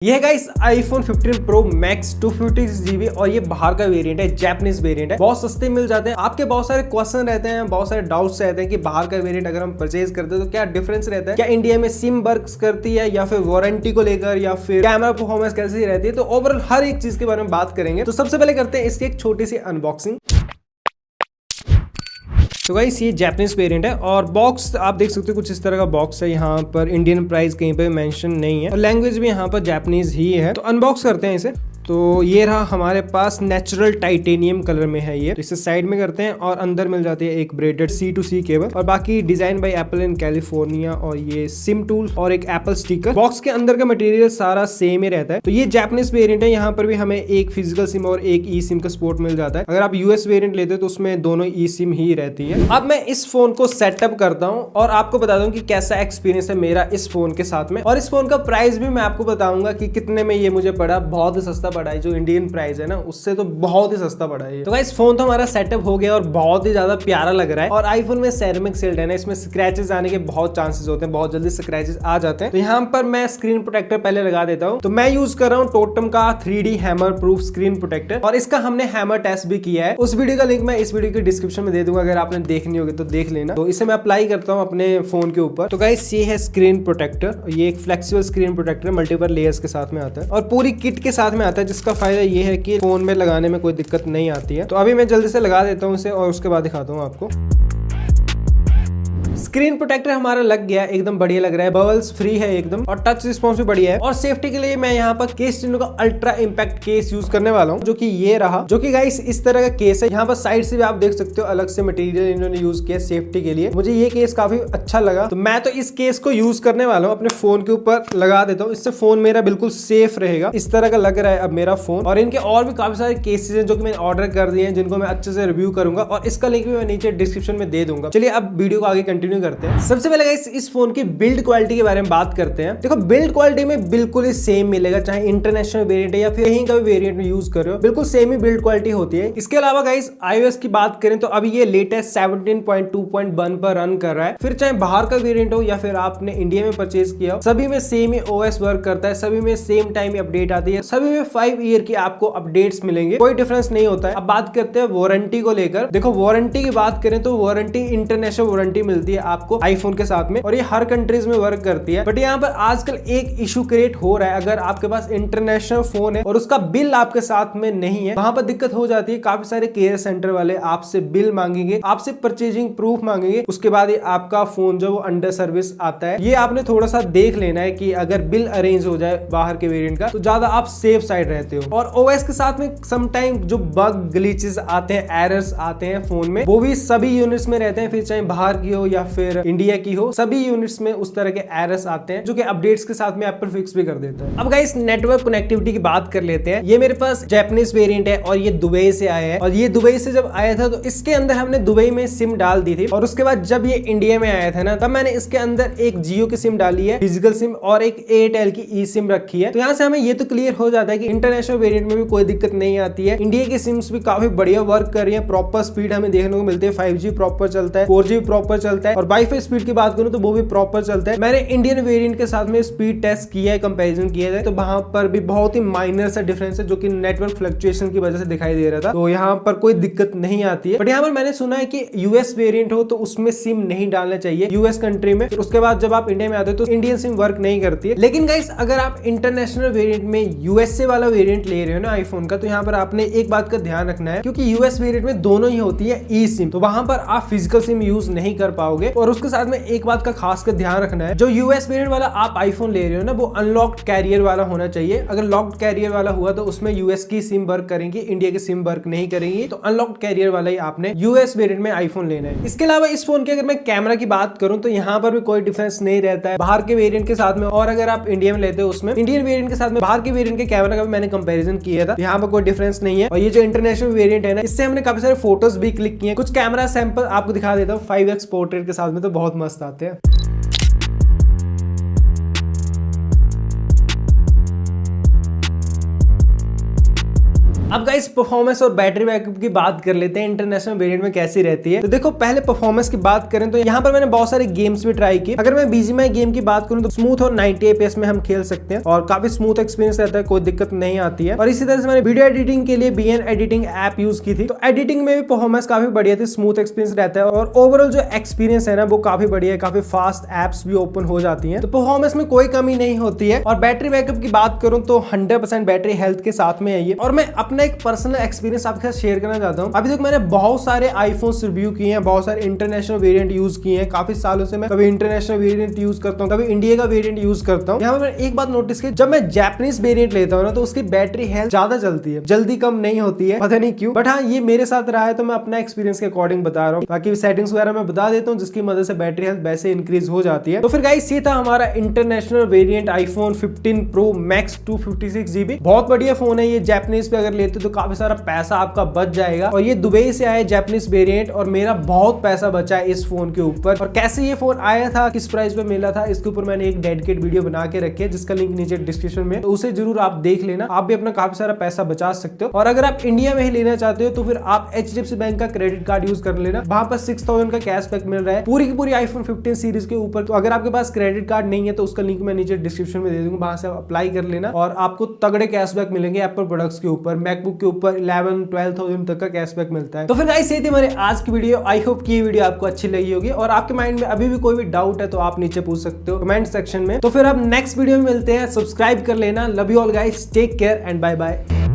ये है guys iPhone 15 Pro Max 256GB और ये बाहर का वेरिएंट है, जापानीज वेरिएंट है। बहुत सस्ते मिल जाते हैं। आपके बहुत सारे क्वेश्चन रहते हैं, बहुत सारे डाउट्स रहते हैं कि बाहर का वेरिएंट अगर हम परचेज करते हैं तो क्या डिफरेंस रहता है, क्या इंडिया में सिम वर्क करती है या फिर वारंटी को लेकर या फिर कैमरा परफॉर्मेंस कैसी रहती है। तो ओवरऑल हर एक चीज के बारे में बात करेंगे। तो सबसे पहले करते हैं इसकी एक छोटी सी अनबॉक्सिंग। तो गाइस ये जापानीज वेरिएंट है और बॉक्स आप देख सकते हो कुछ इस तरह का बॉक्स है। यहाँ पर इंडियन प्राइस कहीं पे मेंशन नहीं है और लैंग्वेज भी यहाँ पर जापानीज ही है। तो अनबॉक्स करते हैं इसे। तो ये रहा हमारे पास नेचुरल टाइटेनियम कलर में है ये। इसे साइड में करते हैं और अंदर मिल जाती है एक ब्रेडेड C2C केबल और बाकी design by apple in California और ये सिम टूल और एक एप्पल स्टिकर। बॉक्स के अंदर का मटेरियल सारा सेम ही रहता है। तो ये जापानीज वेरिएंट है। यहाँ पर भी हमें एक फिजिकल सिम और एक ई सिम का सपोर्ट मिल जाता है। अगर आप यूएस वेरिएंट लेते हो तो उसमें दोनों ई सिम ही रहती है। अब मैं इस फोन को सेटअप करता हूँ और आपको बता दूं कि कैसा एक्सपीरियंस है मेरा इस फोन के साथ में। और इस फोन का प्राइस भी मैं आपको बताऊंगा कि कितने में ये मुझे पड़ा। बहुत ही सस्ता पड़ा है, जो इंडियन प्राइस है ना उससे तो बहुत ही सस्ता पड़ा है। तो गाइस फोन तो हमारा सेटअप हो गया और बहुत ही ज्यादा प्यारा लग रहा है। और आईफोन में सेरेमिक सील्ड है ना, इसमें स्क्रैचेस आने के बहुत चांसेस होते हैं, बहुत जल्दी स्क्रैचेस आ जाते हैं। तो यहाँ पर मैं स्क्रीन प्रोटेक्टर पहले लगा देता हूँ। तो मैं यूज कर रहा हूँ टोटम का 3D hammer proof screen protector और इसका हमने हैमर टेस्ट भी किया है। उस वीडियो का लिंक मैं इस वीडियो के डिस्क्रिप्शन में दे दूंगा, अगर आपने देखनी होगी तो देख लेना। तो इसे मैं अप्लाई करता हूँ अपने फोन के ऊपर। तो गाइस ये है स्क्रीन प्रोटेक्टर। ये एक flexible screen protector multiple layers के साथ में आता है और पूरी किट के साथ में आता है, जिसका फायदा ये है कि फोन में लगाने में कोई दिक्कत नहीं आती है। तो अभी मैं जल्दी से लगा देता हूँ इसे और उसके बाद दिखाता हूँ आपको। स्क्रीन प्रोटेक्टर हमारा लग गया, एकदम बढ़िया लग रहा है, बबल्स फ्री है एकदम और टच रिस्पॉन्स भी बढ़िया है। और सेफ्टी के लिए मैं यहाँ पर केस्टिनो का अल्ट्रा इंपैक्ट केस यूज करने वाला हूँ, जो कि ये रहा, जो कि गाइस इस तरह का केस है। यहाँ पर साइड से भी आप देख सकते हो अलग से मटेरियल इन्होंने यूज किया सेफ्टी के लिए। मुझे ये केस काफी अच्छा लगा, तो मैं तो इस केस को यूज करने वाला हूँ, अपने फोन के ऊपर लगा देता हूँ। इससे फोन मेरा बिल्कुल सेफ रहेगा। इस तरह का लग रहा है अब मेरा फोन। और इनके और भी काफी सारे केसेस हैं जो कि मैंने ऑर्डर कर दिए हैं, जिनको मैं अच्छे से रिव्यू करूंगा और इसका लिंक भी मैं नीचे डिस्क्रिप्शन में दे दूंगा। चलिए अब वीडियो को आगे कंटिन्यू करते हैं। सबसे पहले गाइस इस फोन की बिल्ड क्वालिटी के बारे में बात करते हैं। देखो बिल्ड क्वालिटी में बिल्कुल ही सेम मिलेगा, चाहे इंटरनेशनल वेरिएंट है या फिर कहीं का भी वेरिएंट में यूज कर रहे हो, बिल्कुल सेम ही बिल्ड क्वालिटी होती है। इसके अलावा गाइस iOS की बात करें तो अभी ये लेटेस्ट 17.2.1 पर रन कर रहा है। फिर चाहे बाहर का वेरिएंट हो या फिर आपने इंडिया में परचेज किया हो, सभी में सेम ही OS वर्क करता है, सभी में सेम टाइम अपडेट आती है, सभी में 5 ईयर की आपको अपडेट्स मिलेंगे, कोई डिफरेंस नहीं होता है। अब बात करते हैं वारंटी को लेकर। देखो वारंटी की बात करें तो वारंटी इंटरनेशनल वारंटी मिलती है आपको आईफोन के साथ में और ये हर कंट्रीज में वर्क करती है। बट यहाँ पर आजकल एक इशू क्रिएट हो रहा है, अगर आपके पास इंटरनेशनल फोन है और उसका बिल आपके साथ में नहीं है, वहां पर दिक्कत हो जाती है। काफी सारे केयर सेंटर वाले आपसे बिल मांगेंगे, आपसे परचेजिंग प्रूफ मांगेंगे, उसके बाद आपका फोन जो वो अंडर सर्विस आता है। ये आपने थोड़ा सा देख लेना है कि अगर बिल अरेंज हो जाए बाहर के वेरिएंट का तो ज्यादा आप सेफ साइड रहते हो। और OS के साथ में समटाइम जो बग ग्लिचेस आते हैं, एरर्स आते हैं फोन में, वो भी सभी यूनिट्स में रहते हैं, फिर चाहे बाहर की हो या फिर इंडिया की हो, सभी यूनिट्स में उस तरह के एरर्स आते हैं जो कि अपडेट्स के साथ में एप्पल फिक्स भी कर देता है। अब गाइस नेटवर्क कनेक्टिविटी की बात कर लेते हैं। ये मेरे पास जापानीज वेरिएंट है और ये दुबई से आया है। और ये दुबई से जब आया था तो इसके अंदर हमने दुबई में सिम डाल दी थी और उसके बाद जब ये इंडिया में आया था ना, तब मैंने इसके अंदर एक जियो की सिम डाली है, फिजिकल सिम, और एक एयरटेल की ई सिम रखी है। तो यहाँ से हमें ये तो क्लियर हो जाता है कि इंटरनेशनल वेरिएंट में भी कोई दिक्कत नहीं आती है। इंडिया की सिम्स भी काफी बढ़िया वर्क कर रही है, प्रॉपर स्पीड हमें देखने को मिलती है, 5G प्रॉपर चलता है, 4G प्रॉपर चलता है और वाईफाई स्पीड की बात करूं तो वो भी प्रॉपर चलता है। मैंने इंडियन वेरिएंट के साथ में स्पीड टेस्ट किया है, कंपैरिजन किया है, तो वहां पर भी बहुत ही माइनर सा डिफरेंस है जो कि नेटवर्क फ्लक्चुएशन की वजह से दिखाई दे रहा था। तो यहाँ पर कोई दिक्कत नहीं आती है। बट यहाँ पर मैंने सुना है कि यूएस वेरिएंट हो तो उसमें सिम नहीं डालना चाहिए यूएस कंट्री में, फिर उसके बाद जब आप इंडिया में आते हो तो इंडियन सिम वर्क नहीं करती है। लेकिन गाइस अगर आप इंटरनेशनल वेरिएंट में यूएसए वाला वेरिएंट ले रहे हो ना आईफोन का, तो यहाँ पर आपने एक बात का ध्यान रखना है, क्योंकि यूएस वेरिएंट में दोनों ही होती है ई सिम, तो वहां पर आप फिजिकल सिम यूज नहीं कर पाओगे। और उसके साथ में एक बात का खास कर ध्यान रखना है, जो यूएस वेरिएंट वाला आप आईफोन ले रहे हो ना, वो अनलॉक्ड कैरियर वाला होना चाहिए। अगर लॉक्ड कैरियर वाला हुआ तो उसमें यूएस की सिम वर्क करेंगी, इंडिया की सिम वर्क नहीं करेंगी। तो अनलॉक्ड कैरियर वाला ही आपने यूएस वेरिएंट में आईफोन लेना है। इसके अलावा इस फोन की अगर मैं कैमरा की बात करूं तो यहाँ पर भी कोई डिफरेंस नहीं रहता है बाहर के वेरिएंट के साथ में। और अगर आप इंडिया में लेते हो उसमें इंडियन वेरिएंट के साथ में बाहर के वेरिएंट के कैमरा का भी मैंने कंपैरिजन किया था, यहाँ पर कोई डिफरेंस नहीं है। और ये जो इंटरनेशनल वेरिएंट है ना, इससे हमने काफी सारे फोटोज भी क्लिक किए। कुछ कैमरा सैंपल आपको दिखा देता हूँ 5x पोर्ट्रेट के साथ में, तो बहुत मस्त आते हैं। अब गाइस परफॉर्मेंस और बैटरी बैकअप की बात कर लेते हैं इंटरनेशनल वेरिएंट में कैसी रहती है। तो देखो पहले परफॉर्मेंस की बात करें तो यहाँ पर मैंने बहुत सारे गेम्स भी ट्राई किए। अगर मैं BGMI गेम की बात करूँ तो स्मूथ और 90 FPS में हम खेल सकते हैं और काफी स्मूथ एक्सपीरियंस रहता है, कोई दिक्कत नहीं आती है। और इसी तरह से मैंने वीडियो एडिटिंग के लिए BN एडिटिंग ऐप यूज की थी, तो एडिटिंग में भी परफॉर्मेंस काफी बढ़िया थी, स्मूथ एक्सपीरियंस रहता है और ओवरऑल जो एक्सपीरियंस है ना वो काफी बढ़िया है, काफी फास्ट एप्स भी ओपन हो जाती है, तो परफॉर्मेंस में कोई कमी नहीं होती है। और बैटरी बैकअप की बात करूं तो 100% बैटरी हेल्थ के साथ में है ये। और मैं अपना एक पर्सनल एक्सपीरियंस आपके साथ शेयर करना चाहता हूं। अभी तक मैंने बहुत सारे आईफोन्स रिव्यू किए हैं, बहुत सारे इंटरनेशनल वेरिएंट यूज किए हैं, काफी सालों से मैं कभी इंटरनेशनल वेरिएंट यूज करता हूं, कभी इंडिया का वेरिएंट यूज करता हूं। यहाँ पर मैंने एक बात नोटिस की, जब मैं जापानीज वेरिएंट लेता हूं ना तो उसकी बैटरी हेल्थ ज्यादा चलती है, जल्दी कम नहीं होती है, पता नहीं क्यों, बट हाँ ये मेरे साथ रहा है तो मैं अपना एक्सपीरियंस के अकॉर्डिंग बता रहा हूँ। बाकी सेटिंग्स वगैरह मैं बता देता हूँ जिसकी मदद से बैटरी हेल्थ वैसे इंक्रीज हो जाती है। तो फिर गाइस ये था हमारा international variant iPhone 15 Pro Max 256GB। बहुत बढ़िया फोन है ये, जापानीज पे अगर लेते तो काफी सारा पैसा आपका बच जाएगा। और ये दुबई से आया जापानीज वेरिएंट और मेरा बहुत पैसा बचा है इस फोन के ऊपर। और कैसे ये फोन आया था, किस प्राइस पे मिला था, इसके ऊपर मैंने एक डेडिकेट वीडियो बना के रखी है जिसका लिंक नीचे डिस्क्रिप्शन में, तो उसे जरूर आप देख लेना, आप भी अपना काफी सारा पैसा बचा सकते हो। और अगर आप इंडिया में ही लेना चाहते हो तो फिर आप HDFC बैंक का क्रेडिट कार्ड यूज कर लेना, वहां पर 6000 का कैशबैक मिल रहा है पूरी की पूरी आईफोन 15 सीरीज के ऊपर। तो अगर आपके पास क्रेडिट कार्ड नहीं है तो उसका लिंक मैं नीचे डिस्क्रिप्शन में दे दूंगा, वहां से अप्लाई कर लेना और आपको तगड़े कैशबैक मिलेंगे एप्पल प्रोडक्ट्स के ऊपर, मैकबुक के ऊपर 11-12,000 तक का कैशबैक मिलता है। तो फिर गाइस ये थी हमारी आज की वीडियो। आई होप कि ये वीडियो आपको अच्छी लगी होगी और आपके माइंड में अभी भी कोई भी डाउट है तो आप नीचे पूछ सकते हो कमेंट सेक्शन में। तो फिर अब नेक्स्ट वीडियो में मिलते हैं, सब्सक्राइब कर लेना। Love you all guys, take care and bye bye.